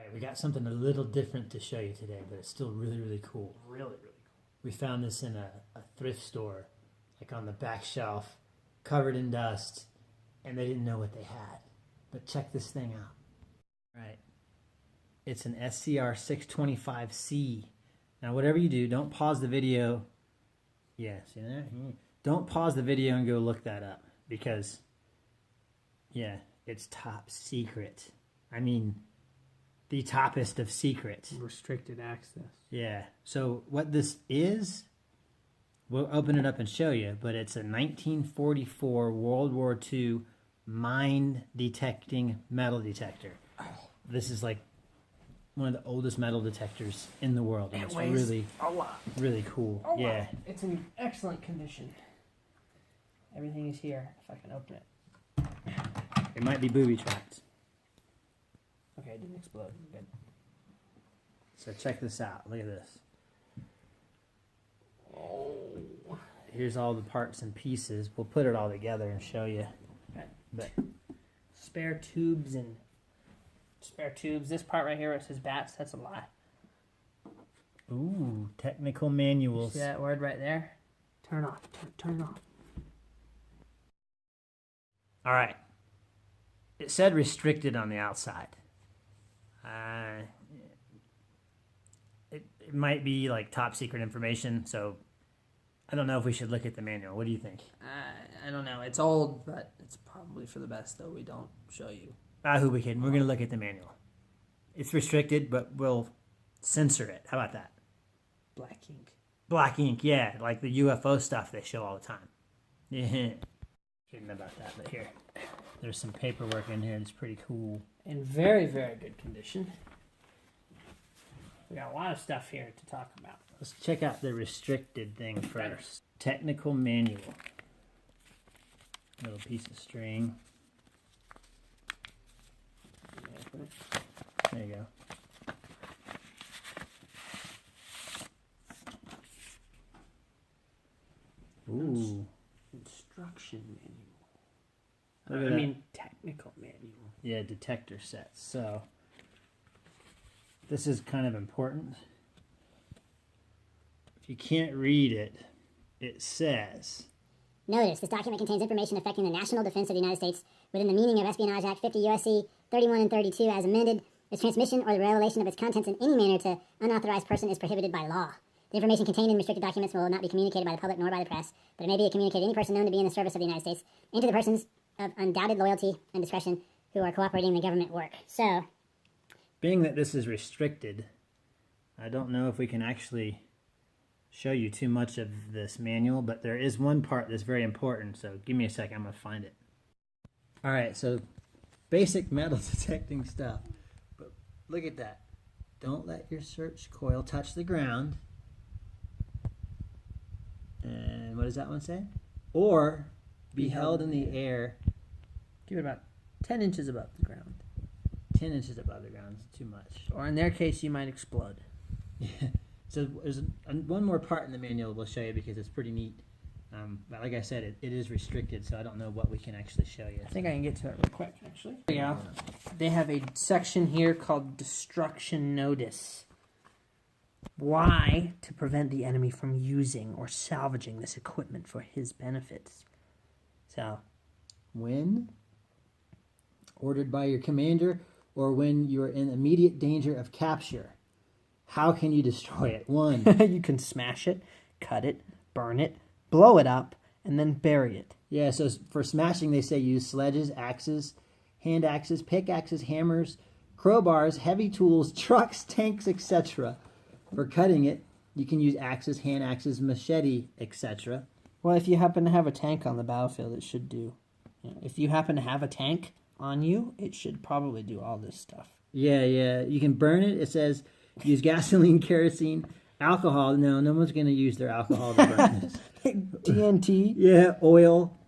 Alright, we got something a little different to show you today, but it's still really, really cool. Really cool. We found this in a thrift store, like on the back shelf, covered in dust, and they didn't know what they had. But check this thing out. Right. It's an SCR-625-C. Now, whatever you do, don't pause the video. Yeah, see there? Don't pause the video and go look that up, because, yeah, it's top secret. I mean, the toppest of secret. Restricted access. Yeah. So what this is, we'll open it up and show you, but it's a 1944 World War II mine detecting metal detector. This is like one of the oldest metal detectors in the world. And it's really a lot. Really cool. Yeah. It's in excellent condition. Everything is here, if I can open it. It might be booby trapped. Okay, it didn't explode. Good. So check this out. Look at this. Oh. Here's all the parts and pieces. We'll put it all together and show you. Okay. But Spare tubes and spare tubes. This part right here where it says bats, that's a lie. ooh, technical manuals. See that word right there? Turn off. Turn it off. All right. It said restricted on the outside. It might be like top secret information, so I don't know if we should look at the manual. What do you think? I don't know. It's old, but it's probably for the best, though we don't show you. Who we kidding? We're going to look at the manual. It's restricted, but we'll censor it. How about that? Black ink. Black ink, yeah, like the UFO stuff they show all the time. Yeah. Kidding about that, but here. There's some paperwork in here that's pretty cool. In very, very good condition. We got a lot of stuff here to talk about. Let's check out the restricted thing first. Technical manual. Little piece of string. There you go. Ooh. Instruction manual. Look at I mean, technical manual. Yeah, detector sets. So, this is kind of important. If you can't read it, it says... Notice, this document contains information affecting the national defense of the United States within the meaning of Espionage Act 50 U.S.C. 31 and 32 as amended. Its transmission or the revelation of its contents in any manner to unauthorized person is prohibited by law. The information contained in restricted documents will not be communicated by the public nor by the press, but it may be communicated to any person known to be in the service of the United States and to the persons of undoubted loyalty and discretion who are cooperating in the government work. So, being that this is restricted, I don't know if we can actually show you too much of this manual, but there is one part that's very important, so give me a second, I'm going to find it. Alright, so basic metal detecting stuff. But look at that. Don't let your search coil touch the ground. And what does that one say? Or be held in the air. Give it about 10 inches above the ground. 10 inches above the ground is too much. Or in their case, you might explode. Yeah. So there's one more part in the manual we'll show you because it's pretty neat. But like I said, it is restricted, so I don't know what we can actually show you. I think I can get to it real quick, actually. Yeah. They have a section here called Destruction Notice. Why? To prevent the enemy from using or salvaging this equipment for his benefits. So, when ordered by your commander or when you are in immediate danger of capture, how can you destroy it? 1. You can smash it, cut it, burn it, blow it up, and then bury it. Yeah, so for smashing, they say use sledges, axes, hand axes, pickaxes, hammers, crowbars, heavy tools, trucks, tanks, etc. For cutting it, you can use axes, hand axes, machete, etc. Well, if you happen to have a tank on the battlefield, it should do. If you happen to have a tank on you, it should probably do all this stuff. Yeah. You can burn it. It says use gasoline, kerosene, alcohol. No one's going to use their alcohol to burn this. TNT. Yeah, oil,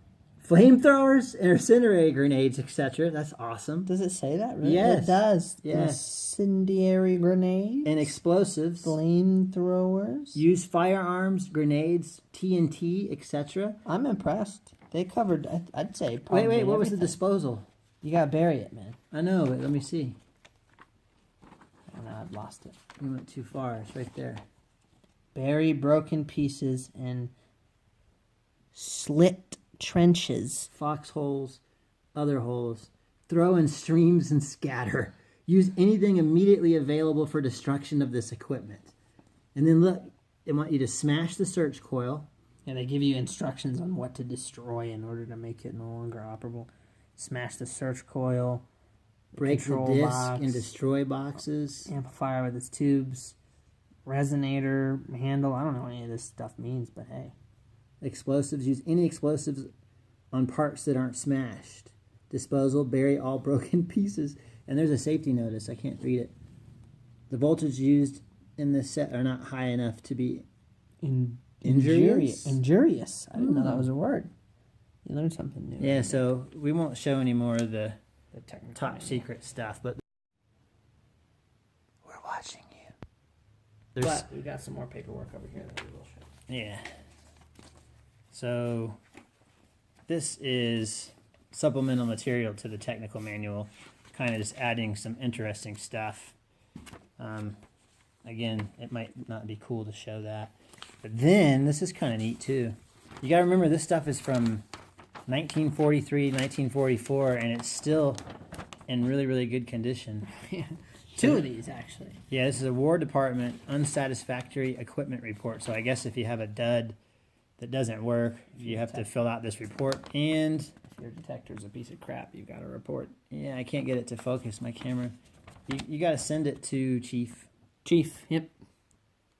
flamethrowers, incendiary grenades, etc. That's awesome. Does it say that? Really? Yes. It does. Yes. Incendiary grenades. And explosives. Flamethrowers. Use firearms, grenades, TNT, etc. I'm impressed. They covered, I'd say, probably Wait, what was the everything. disposal? You gotta bury it, man. I know, but let me see. I've lost it. You went too far. It's right there. Bury broken pieces and slit trenches. Foxholes, other holes. Throw in streams and scatter. Use anything immediately available for destruction of this equipment. And then look, they want you to smash the search coil. Yeah, they give you instructions on what to destroy in order to make it no longer operable. Smash the search coil. Break the control disc box, and destroy boxes. amplifier with its tubes, resonator, handle. I don't know what any of this stuff means, but hey. Explosives. Use any explosives on parts that aren't smashed. Disposal. Bury all broken pieces. And there's a safety notice. I can't read it. The voltage used in this set are not high enough to be injurious. Injurious. I didn't know that was a word. You learned something new. Yeah, so we won't show any more of the technical top manual. secret stuff, but we're watching you. But we got some more paperwork over here that we will show. Yeah. So this is supplemental material to the technical manual, kind of just adding some interesting stuff. Again, it might not be cool to show that. But then, this is kind of neat too. You gotta remember this stuff is from 1943, 1944, and it's still in really, really good condition. Two of these, actually. Yeah, this is a War Department unsatisfactory equipment report. So I guess if you have a dud that doesn't work, you have to fill out this report. And If your detector's a piece of crap, you got to report. yeah, I can't get it to focus my camera. You got to send it to Chief. Chief, yep.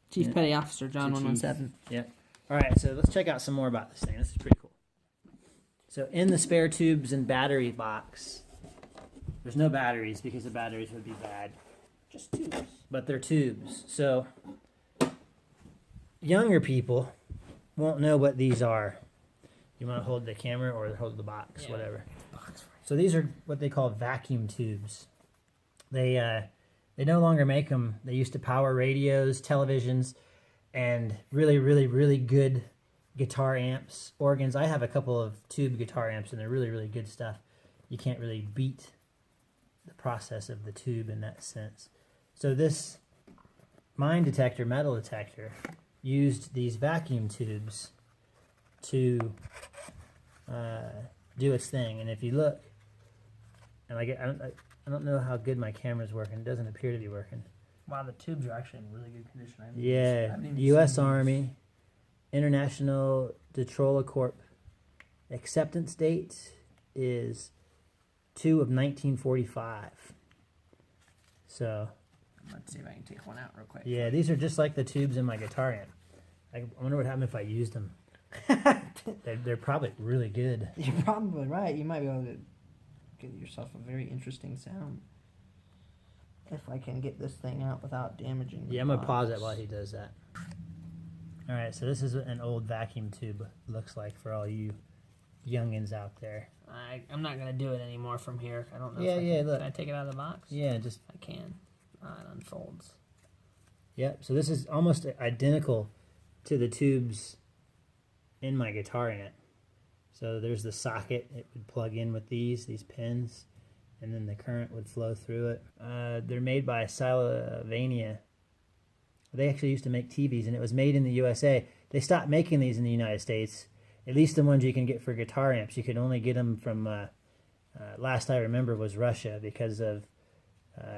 Chief Yeah. Petty Officer John To Chief. 117. Yep. All right, so let's check out some more about this thing. This is pretty cool. So in the spare tubes and battery box, there's no batteries because the batteries would be bad. Just tubes. But they're tubes. So younger people won't know what these are. You want to hold the camera or hold the box, Yeah. whatever. So these are what they call vacuum tubes. They no longer make them. They used to power radios, televisions, and really, really, really good guitar amps, organs. I have a couple of tube guitar amps, and they're really, really good stuff. You can't really beat the process of the tube in that sense. So this Mine Detector metal detector used these vacuum tubes to do its thing. And if you look, and I don't know how good my camera's working. It doesn't appear to be working. Wow, the tubes are actually in really good condition. I Yeah, haven't even U.S. seen these. Army, International Detrola Corp. Acceptance date is 2 of 1945. So, Let's see if I can take one out real quick. yeah, these are just like the tubes in my guitar amp. I wonder what happened if I used them. They're probably really good. You're probably right. You might be able to get yourself a very interesting sound. If I can get this thing out without damaging the Yeah, I'm going to pause box. it while he does that. All right, so this is what an old vacuum tube looks like for all you youngins out there. I'm not going to do it anymore from here. I don't know Yeah, if I yeah, can. look. Can I take it out of the box? Yeah, just I can. It unfolds. Yep, so this is almost identical to the tubes in my guitar amp. So there's the socket, it would plug in with these pins, and then the current would flow through it. They're made by Slovenia. They actually used to make TVs, and it was made in the USA. They stopped making these in the United States, at least the ones you can get for guitar amps. You could only get them from, last I remember, was Russia, because of,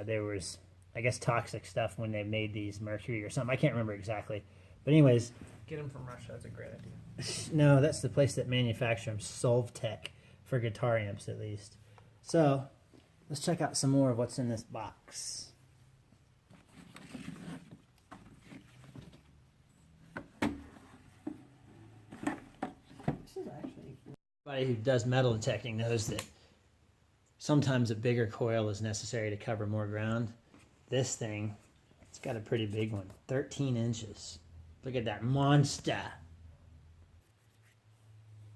there was, I guess, toxic stuff when they made these, mercury or something. I can't remember exactly. But anyways, Get them from Russia. That's a great idea. no, that's the place that manufactures them, Solvtech, for guitar amps at least. So, let's check out some more of what's in this box. This is actually... Anybody who does metal detecting knows that sometimes a bigger coil is necessary to cover more ground. This thing, it's got a pretty big one, 13 inches. Look at that monster.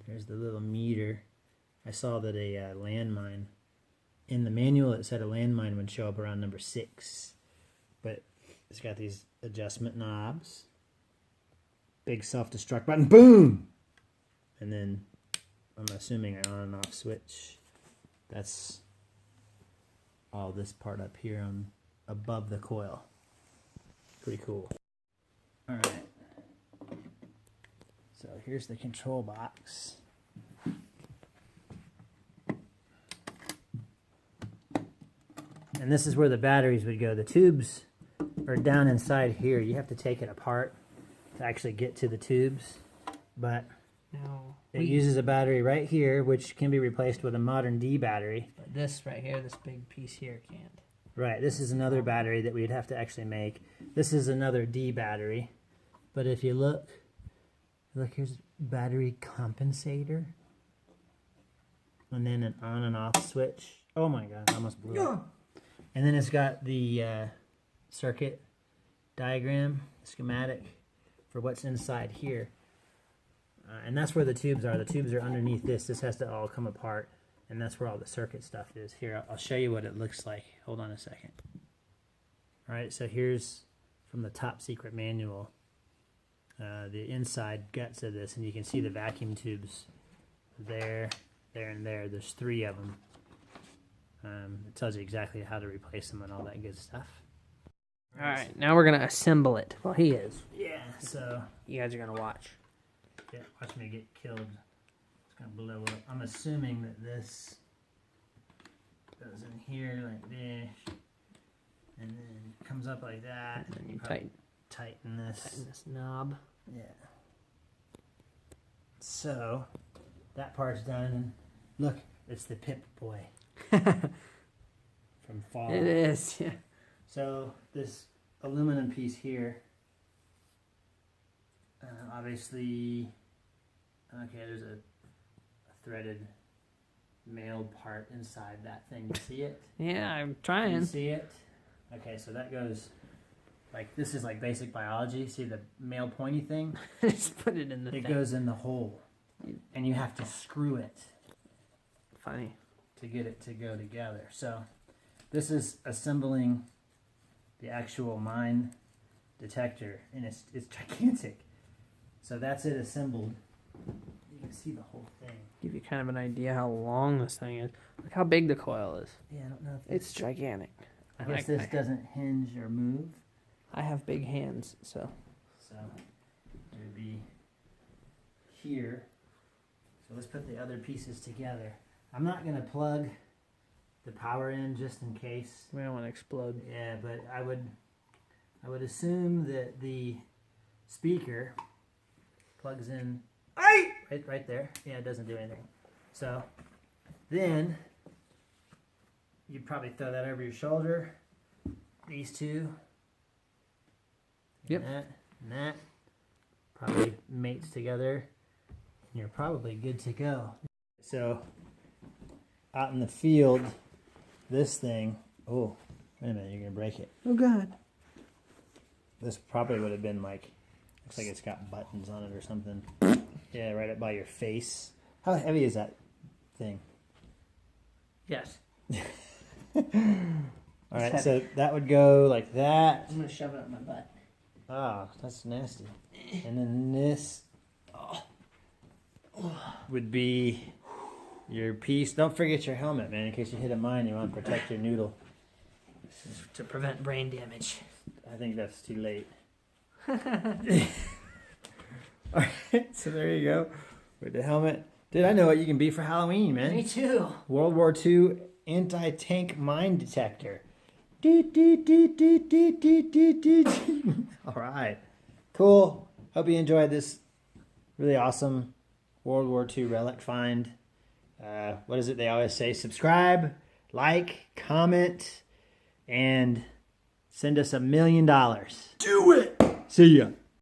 There's the little meter. I saw that a landmine, in the manual it said a landmine would show up around number 6. But it's got these adjustment knobs. Big self-destruct button, boom! And then, I'm assuming an on and off switch. That's all this part up here on above the coil. Pretty cool. All right. So here's the control box. And this is where the batteries would go. The tubes are down inside here. You have to take it apart to actually get to the tubes. But No. it uses a battery right here, which can be replaced with a modern D battery. But this right here, this big piece here can't. Right, this is another battery that we'd have to actually make. This is another D battery. But if you look, here's battery compensator. And then an on and off switch. Oh my god, I almost blew up. And then it's got the circuit diagram, schematic for what's inside here. And that's where the tubes are. The tubes are underneath this. This has to all come apart. And that's where all the circuit stuff is. Here, I'll show you what it looks like. Hold on a second. All right, so here's from the top secret manual, the inside guts of this. And you can see the vacuum tubes there, there, and there. There's 3 of them. It tells you exactly how to replace them and all that good stuff. All right, now we're going to assemble it. Well, he is. Yeah, so You guys are going to watch. yeah, watch me get killed. It's gonna blow up. I'm assuming that this goes in here like this, and then comes up like that. And then you Probably tighten this. tighten this knob. Yeah. So that part's done, and look, it's the Pip Boy from Fall. It is, yeah. So this aluminum piece here, obviously, okay, there's a threaded mailed part inside that thing. You see it? Yeah, I'm You trying. see it? Okay, so that goes, like, this is like basic biology. See the male pointy thing? Just put it in the It thing. goes in the hole, and you have to screw it Funny. to get it to go together. So this is assembling the actual mine detector, and it's gigantic. So that's it assembled. You can see the whole thing. Give you kind of an idea how long this thing is. Look how big the coil is. Yeah, I don't know if It's gigantic. I guess this doesn't hinge or move. I have big hands, so. So it would be here. So let's put the other pieces together. I'm not going to plug the power in just in case. We don't want to explode. Yeah, but I would assume that the speaker plugs in right there. Yeah, it doesn't do anything. So then you'd probably throw that over your shoulder. These two. Yep. And that probably mates together. And you're probably good to go. So out in the field, this thing, oh, wait a minute, you're gonna break it. Oh, God. This probably would have been like, looks like it's got buttons on it or something. Yeah, right up by your face. How heavy is that thing? Yes. All right, heavy. so that would go like that. I'm going to shove it up my butt. Ah, that's nasty. And then this would be your piece. Don't forget your helmet, man, in case you hit a mine. You want to protect your noodle. To prevent brain damage. I think that's too late. All right, so there you go with the helmet. Dude, I know what you can be for Halloween, man. Me too. World War II anti-tank mine detector. All right, cool. Hope you enjoyed this really awesome World War II relic find. What is it they always say? Subscribe, like, comment, and send us $1 million. Do it. See ya.